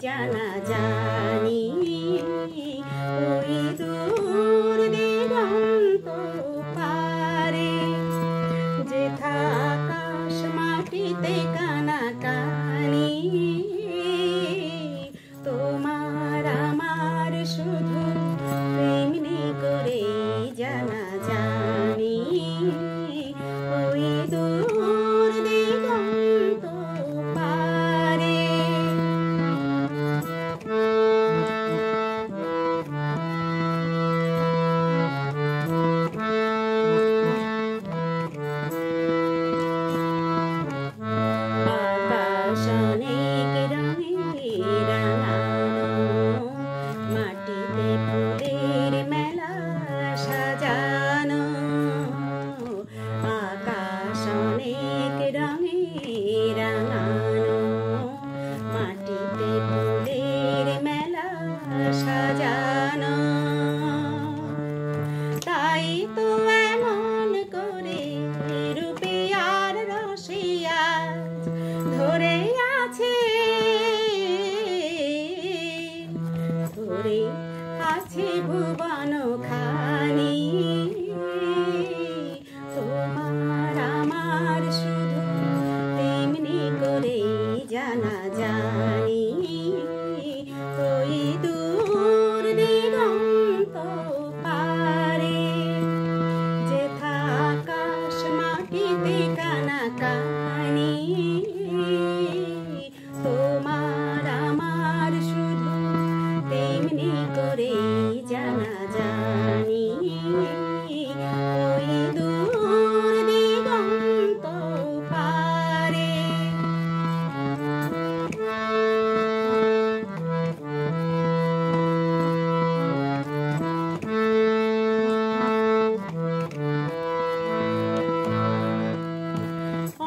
জানা জানি ওই দূর দিগন্ত পারে যেথা আকাশ মাটিতে কানাকানি তোমার আমার শুধু তেমনি করে জানা জানি ওই দূর দিগন্ত পারে অনেক রঙে রাঙানো মাটিতে ফুলের মেলা সাজানো আকাশ অনেক রঙে রাঙানো মাটিতে ফুলের মেলা সাজানো তাই তো এমন করে রূপে আর রসিয়া ধরে আছে ধরে আছে ভুবন খানি তোমার আমার শুধু তেমনি করে জানা জানি ওই দূর দিগন্ত পারে যেথা আকাশ মাটিতে কানাকানি তোমার আমার শুধু তেমনি করে জানা জানি ওই দূর দিগন্ত পারে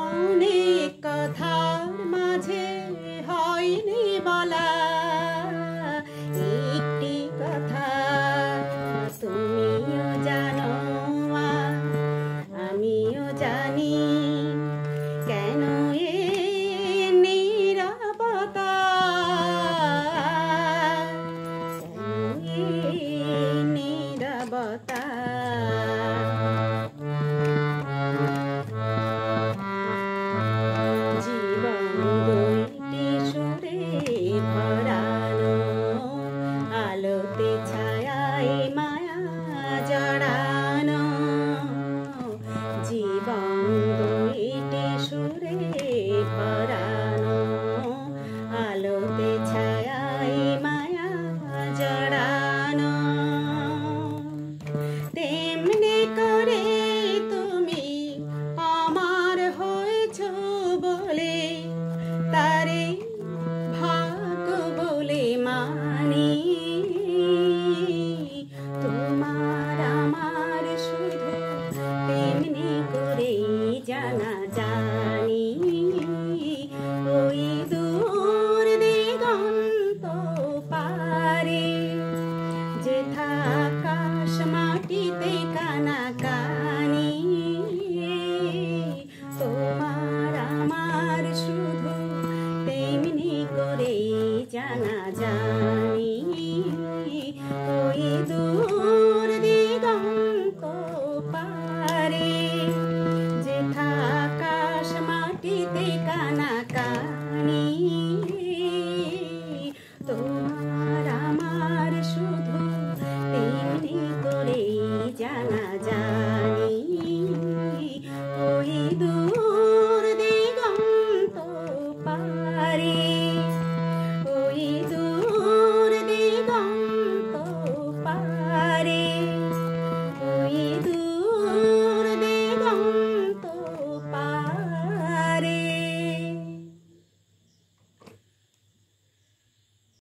অনেক কথার মাঝে হয়নি বলা একটি কথা তুমিও জানো আমিও জানি কেন এ নীরবতা কেন এ নীরবতা জীবন দুইটি সুরে ভরানো আলোতে ছায়ায় মায়া জড়ানো জীবন দুইটি সুরে ভরানো আলোতে ছায়ায় মায়া জড়ানো তেমনি করে তুমি আমার হয়েছ বলে তারে ভাগ্য বলে মানি তোমার আমার শুধু তেমনি করে জানা জানি ওই দূর দিগন্ত পারে যেথা আকাশ মাটিতে কানাকানি তোমার আমার শুধু তেমনি করে জানা জানি ওই দূর দিগন্ত পারে যেথা আকাশ মাটিতে কানাকানি